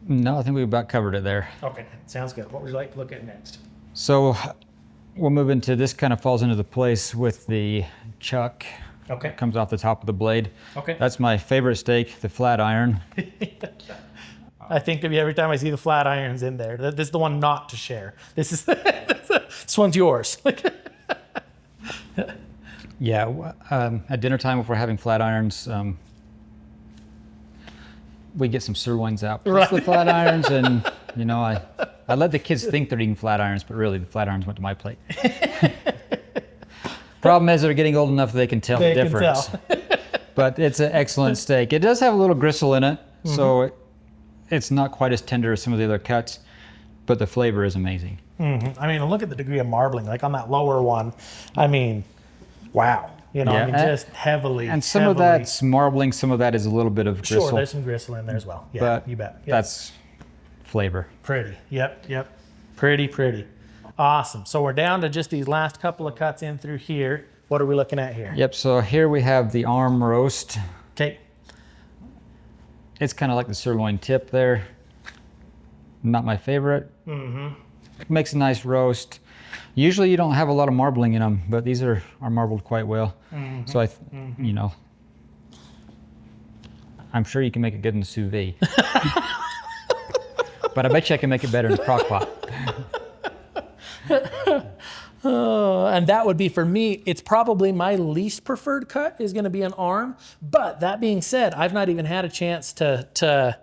No, I think we about covered it there. Okay, sounds good. What would you like to look at next? So we'll move into, this kind of falls into the place with the chuck. Okay. It comes off the top of the blade. Okay. That's my favorite steak, the flat iron. I think of you every time I see the flat irons in there. This is the one not to share. This one's yours. Yeah, at dinner time, if we're having flat irons, we get some sirloins out, plus the flat irons, and you know, I let the kids think they're eating flat irons, but really the flat irons went to my plate. Problem is they're getting old enough that they can tell the difference. But it's an excellent steak. It does have a little gristle in it, so it's not quite as tender as some of the other cuts, but the flavor is amazing. I mean, look at the degree of marbling, like on that lower one. I mean, wow. You know, Yeah, I mean, just heavily. And some of that's marbling, some of that is a little bit of gristle. Sure, there's some gristle in there as well. Yeah, but you bet. Yep. That's flavor. Pretty. Yep. Pretty. Awesome. So we're down to just these last couple of cuts in through here. What are we looking at here? Yep, so here we have the arm roast. Okay. It's kind of like the sirloin tip there. Not my favorite. Makes a nice roast. Usually you don't have a lot of marbling in them, but these are marbled quite well. So you know, I'm sure you can make it good in the sous vide. But I bet you I can make it better in the crock pot. And that would be, for me, it's probably my least preferred cut is going to be an arm. But that being said, I've not even had a chance to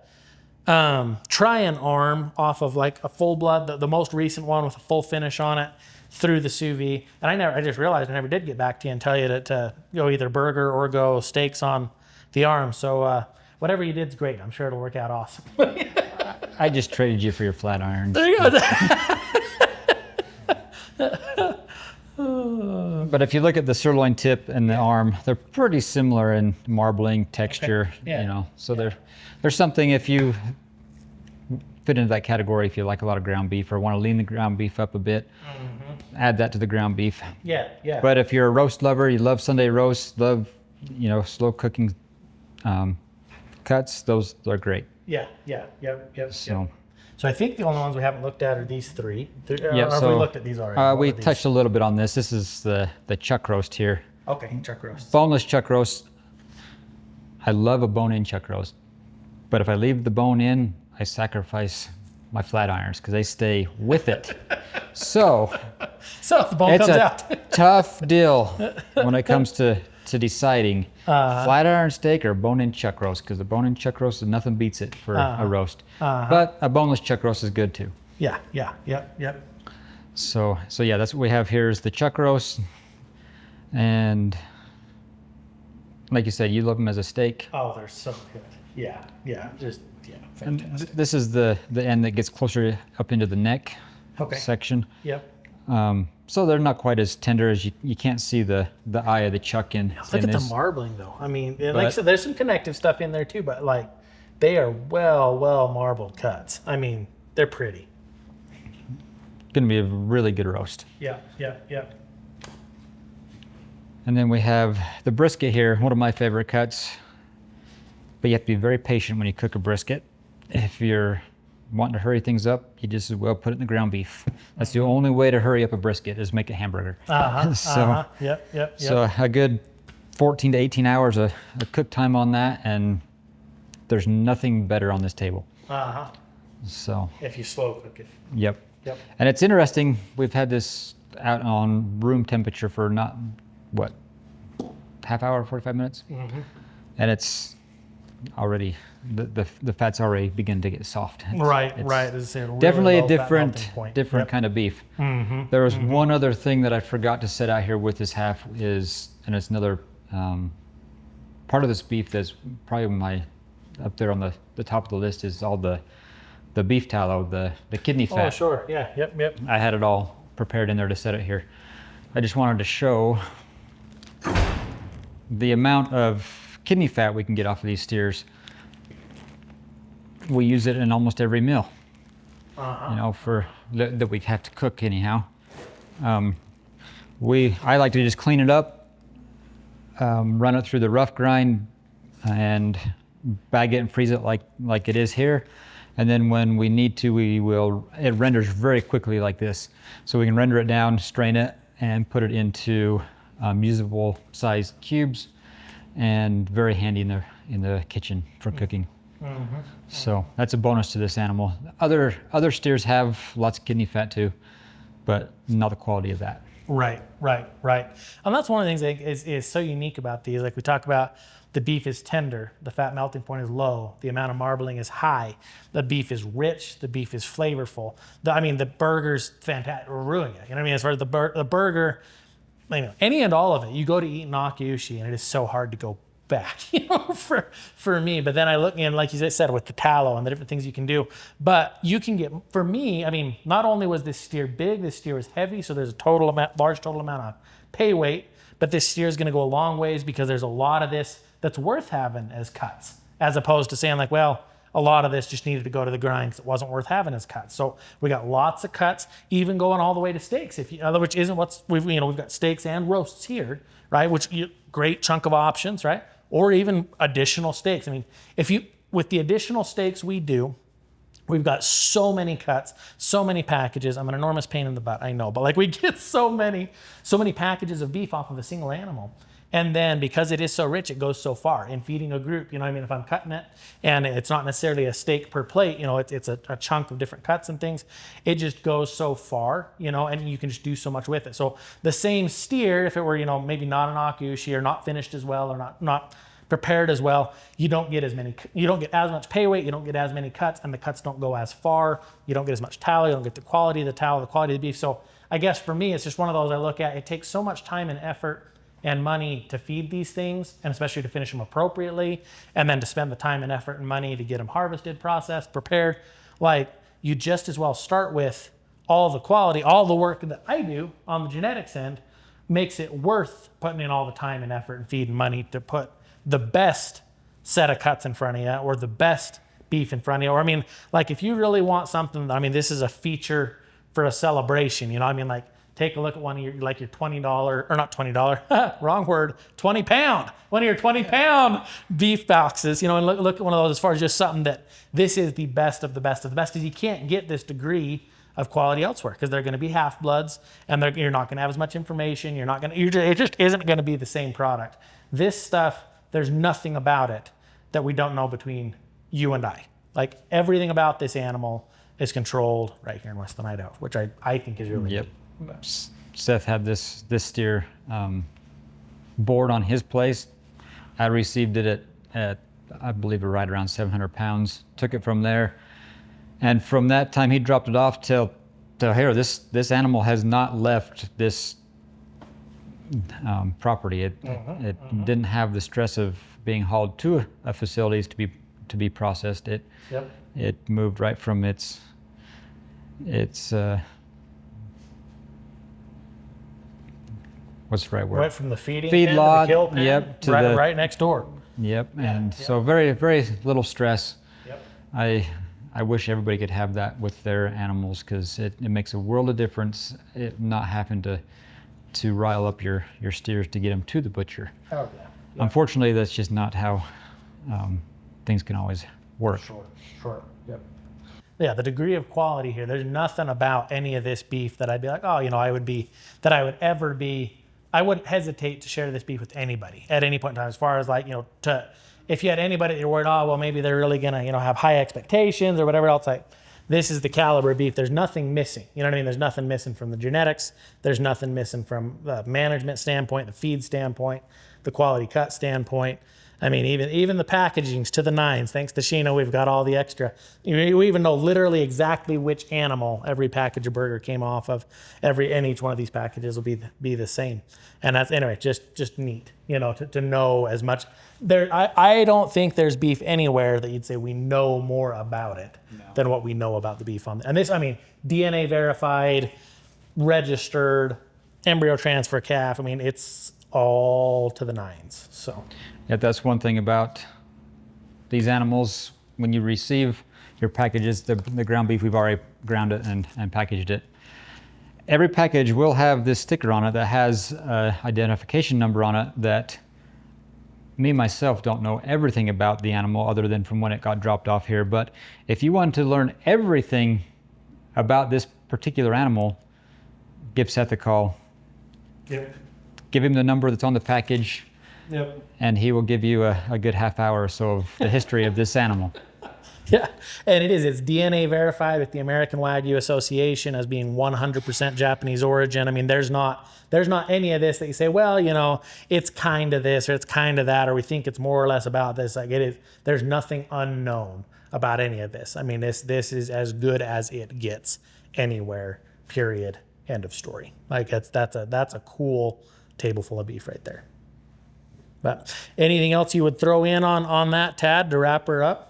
try an arm off of like a full blood, the most recent one with a full finish on it through the sous vide. And I just realized I never did get back to you and tell you to go either burger or go steaks on the arm. So whatever you did is great. I'm sure it'll work out awesome. I just traded you for your flat irons. There you go. But if you look at the sirloin tip and the arm, they're pretty similar in marbling texture. Yeah. You know, so there's something, if you fit into that category, if you like a lot of ground beef or want to lean the ground beef up a bit, add that to the ground beef. Yeah. But if you're a roast lover, you love Sunday roast, love, you know, slow cooking cuts, those are great. Yep. So I think the only ones we haven't looked at are these three. yeah, Have we looked at these already? we touched a little bit on this. This is the chuck roast here. Okay, chuck roast. Boneless chuck roast. I love a bone-in chuck roast, but if I leave the bone in, I sacrifice my flat irons because they stay with it. So the bone it's comes a out. tough deal when it comes to deciding flat iron steak or bone-in chuck roast, because the bone-in chuck roast, nothing beats it for a roast. But a boneless chuck roast is good too. Yep. So yeah, that's what we have here is the chuck roast. And like you said, you love them as a steak. Oh, they're so good. Yeah, And fantastic. this is the end that gets closer up into the neck section. Yep. So they're not quite as tender as you can't see the eye of the chuck in. Look at the marbling though. I mean, like I said, there's some connective stuff in there too, but like they are well marbled cuts. I mean, they're pretty. Going to be a really good roast. Yeah. And then we have the brisket here, one of my favorite cuts. But you have to be very patient when you cook a brisket. If you're wanting to hurry things up, you just as well put it in the ground beef. That's the only way to hurry up a brisket is make a hamburger. Yep. So a good 14 to 18 hours of cook time on that, and there's nothing better on this table. So If you slow cook it. Yep. And it's interesting, we've had this out on room temperature for not, what, half hour, 45 minutes? And it's already, the fat's already beginning to get soft. Right. As I said, really Definitely a low fat melting point. different kind of beef. There was one other thing that I forgot to set out here with this half is, and it's another part of this beef that's probably up there on the top of the list, is all the beef tallow, the kidney fat. Oh, sure. Yeah. Yep. I had it all prepared in there to set it here. I just wanted to show the amount of kidney fat we can get off of these steers. We use it in almost every meal, you know, for that we have to cook anyhow. I like to just clean it up, run it through the rough grind, and bag it and freeze it like it is here. And then when we need to, it renders very quickly like this. So we can render it down, strain it, and put it into usable sized cubes, and very handy in the kitchen for cooking. So that's a bonus to this animal. Other steers have lots of kidney fat too, but not the quality of that. Right. And that's one of the things that is so unique about these. Like we talk about, the beef is tender, the fat melting point is low, the amount of marbling is high, the beef is rich, the beef is flavorful. The burger's fantastic, ruining it. You know what I mean? As far as the burger, any and all of it, you go to eat an Akaushi and it is so hard to go back, for me. But then I look in, like you said, with the tallow and the different things you can do. But you can get, for me, not only was this steer big, this steer was heavy, so there's a large total amount of pay weight, but this steer is going to go a long ways because there's a lot of this that's worth having as cuts, as opposed to saying like, well, a lot of this just needed to go to the grind because it wasn't worth having as cuts. So we got lots of cuts, even going all the way to steaks. Which isn't we've got steaks and roasts here, right? Great chunk of options, right? Or even additional steaks. With the additional steaks we do, we've got so many cuts, so many packages. I'm an enormous pain in the butt, I know, but we get so many packages of beef off of a single animal. And then because it is so rich, it goes so far in feeding a group. If I'm cutting it and it's not necessarily a steak per plate, it's a chunk of different cuts and things, it just goes so far, and you can just do so much with it. So the same steer, if it were, maybe not an Akaushi or not finished as well or not prepared as well, you don't get as much pay weight, you don't get as many cuts, and the cuts don't go as far. You don't get as much tallow, you don't get the quality of the tallow, the quality of the beef. So I guess for me, it's just one of those I look at, it takes so much time and effort and money to feed these things, and especially to finish them appropriately, and then to spend the time and effort and money to get them harvested, processed, prepared. You just as well start with all the quality, all the work that I do on the genetics end makes it worth putting in all the time and effort and feeding money to put the best set of cuts in front of you, or the best beef in front of you. Or if you really want something, this is a feature for a celebration, take a look at one of your $20, or not $20, wrong word, 20 pound, one of your 20 pound beef boxes, and look at one of those as far as just something that this is the best of the best of the best, because you can't get this degree of quality elsewhere, because they're going to be half bloods, and you're not going to have as much information. It just isn't going to be the same product. This stuff, there's nothing about it that we don't know between you and I. Everything about this animal is controlled right here in Western Idaho, which I think is really good. Seth had this steer board on his place. I received it at I believe right around 700 pounds. Took it from there, and from that time he dropped it off till here. This animal has not left this property. It didn't have the stress of being hauled to a facilities to be processed. It moved right from its what's the right word? Right from the feeding feedlot, to the kill pen, yep, to right next door. Yep, and so very, very little stress. Yep. I wish everybody could have that with their animals, because it makes a world of difference, not having to rile up your steers to get them to the butcher. Oh, yeah. Yep. Unfortunately, that's just not how things can always work. Sure. Yep. Yeah, the degree of quality here, there's nothing about any of this beef that I'd be like, I wouldn't hesitate to share this beef with anybody at any point in time, as far as if you had anybody that you're worried, maybe they're really gonna, have high expectations or whatever else, this is the caliber of beef. There's nothing missing. You know what I mean? There's nothing missing from the genetics. There's nothing missing from the management standpoint, the feed standpoint, the quality cut standpoint. Even the packaging's to the nines. Thanks to Sheena, we've got all the extra. We even know literally exactly which animal every package of burger came off of. And each one of these packages will be the same. And that's, anyway, just neat, to know as much. I don't think there's beef anywhere that you'd say we know more about it than what we know about the beef on. And this, DNA verified, registered, embryo transfer calf. It's all to the nines. So. Yeah, that's one thing about these animals. When you receive your packages, the ground beef, we've already ground it and packaged it. every package will have this sticker on it that has an identification number on it that me myself don't know everything about the animal other than from when it got dropped off here. But if you want to learn everything about this particular animal, give Seth a call. Yep. Give him the number that's on the package. Yep. And he will give you a good half hour or so of the history of this animal. Yeah, and it's DNA verified with the American Wagyu Association as being 100% Japanese origin. I mean, there's not any of this that you say, well, you know, it's kind of this or it's kind of that, or we think it's more or less about this. Like it is, there's nothing unknown about any of this. I mean, this is as good as it gets anywhere, period, end of story. Like that's a cool table full of beef right there. But anything else you would throw in on that, Tad, to wrap her up?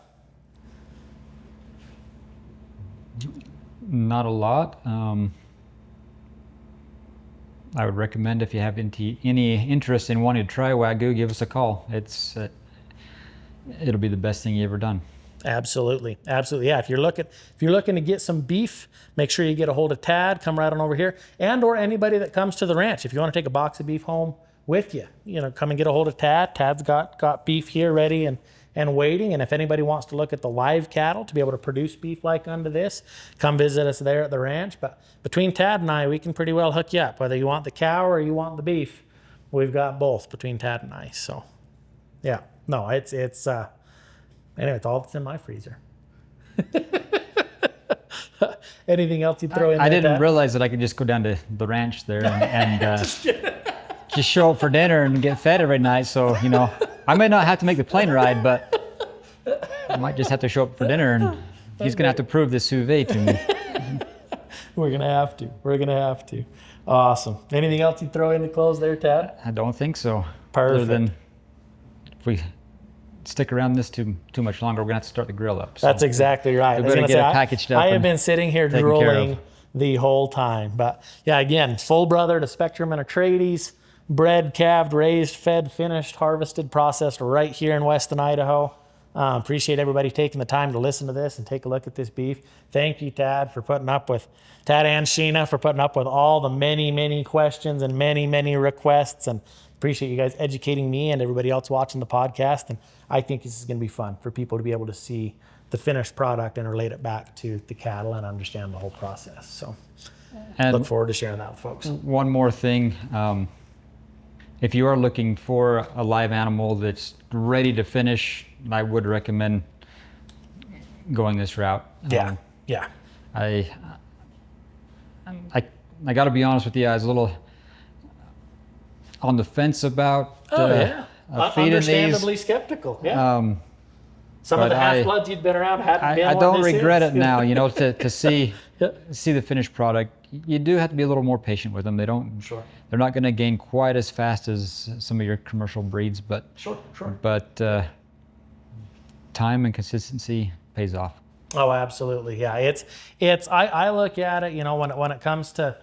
Not a lot. I would recommend if you have any interest in wanting to try Wagyu, give us a call. It'll be the best thing you ever done. Absolutely. Yeah. If you're looking to get some beef, make sure you get a hold of Tad. Come right on over here, and or anybody that comes to the ranch. If you want to take a box of beef home with you, come and get a hold of Tad. Tad's got beef here ready and waiting. And if anybody wants to look at the live cattle to be able to produce beef like unto this, come visit us there at the ranch. But between Tad and I, we can pretty well hook you up. Whether you want the cow or you want the beef, we've got both between Tad and I. So yeah, no, it's anyway, it's all that's in my freezer. Anything else you throw in there? I didn't Tad? realize that I could just go down to the ranch there and just show up for dinner and get fed every night. So, I may not have to make the plane ride, but I might just have to show up for dinner, and he's going to have to prove this sous vide to me. We're going to have to. Awesome. Anything else you throw in to close there, Tad? I don't think so. Perfect. Other than if we stick around this too much longer, we're going to have to start the grill up. So that's exactly right. We better get it packaged up. I have been sitting here taken care of. drooling the whole time. But yeah, again, full brother to Spectrum and Atreides. Bred, calved, raised, fed, finished, harvested, processed right here in Western Idaho. Appreciate everybody taking the time to listen to this and take a look at this beef. Thank you, Tad, for putting up with, Tad and Sheena for putting up with all the many, many questions and many, many requests. And appreciate you guys educating me and everybody else watching the podcast. And I think this is going to be fun for people to be able to see the finished product and relate it back to the cattle and understand the whole process. So look forward to sharing that with folks. One more thing. If you are looking for a live animal that's ready to finish, I would recommend going this route. Yeah. I got to be honest with you, I was a little on the fence about feeding understandably these. skeptical. Yeah. Some of but the half-bloods you'd been around hadn't been I what don't this regret is. it now, to see the finished product. You do have to be a little more patient with them. Sure. They're not going to gain quite as fast as some of your commercial breeds, but Sure. But time and consistency pays off. Oh, absolutely. Yeah. I look at it, when it comes to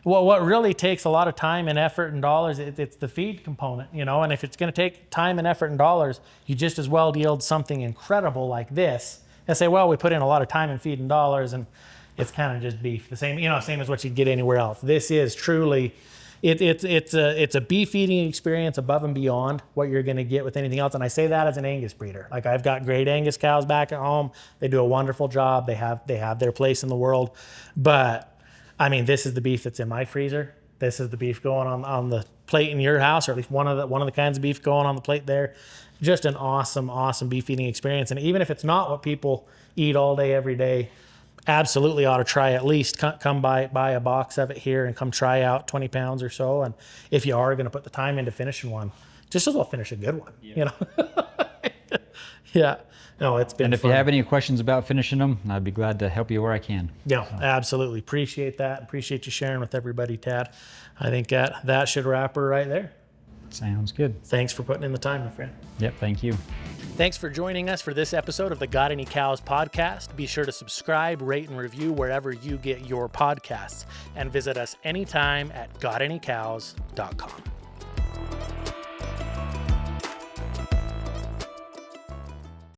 what really takes a lot of time and effort and dollars, it's the feed component, and if it's going to take time and effort and dollars, you just as well yield something incredible like this and say, well, we put in a lot of time and feed and dollars and it's kind of just beef. The same, same as what you'd get anywhere else. This is truly, it's a beef eating experience above and beyond what you're going to get with anything else. And I say that as an Angus breeder. Like I've got great Angus cows back at home. They do a wonderful job. They have their place in the world. But I mean, this is the beef that's in my freezer. This is the beef going on the plate in your house, or at least one of the kinds of beef going on the plate there. Just an awesome beef eating experience. And even if it's not what people eat all day, every day, absolutely ought to try at least come buy a box of it here and come try out 20 pounds or so. And if you are going to put the time into finishing one, just as well finish a good one, Yeah. No, it's been And if fun. you have any questions about finishing them, I'd be glad to help you where I can. Yeah, absolutely. Appreciate that. Appreciate you sharing with everybody, Tad. I think that should wrap her right there. Sounds good. Thanks for putting in the time, my friend. Yep, thank you. Thanks for joining us for this episode of the Got Any Cows podcast. Be sure to subscribe, rate, and review wherever you get your podcasts. And visit us anytime at gotanycows.com.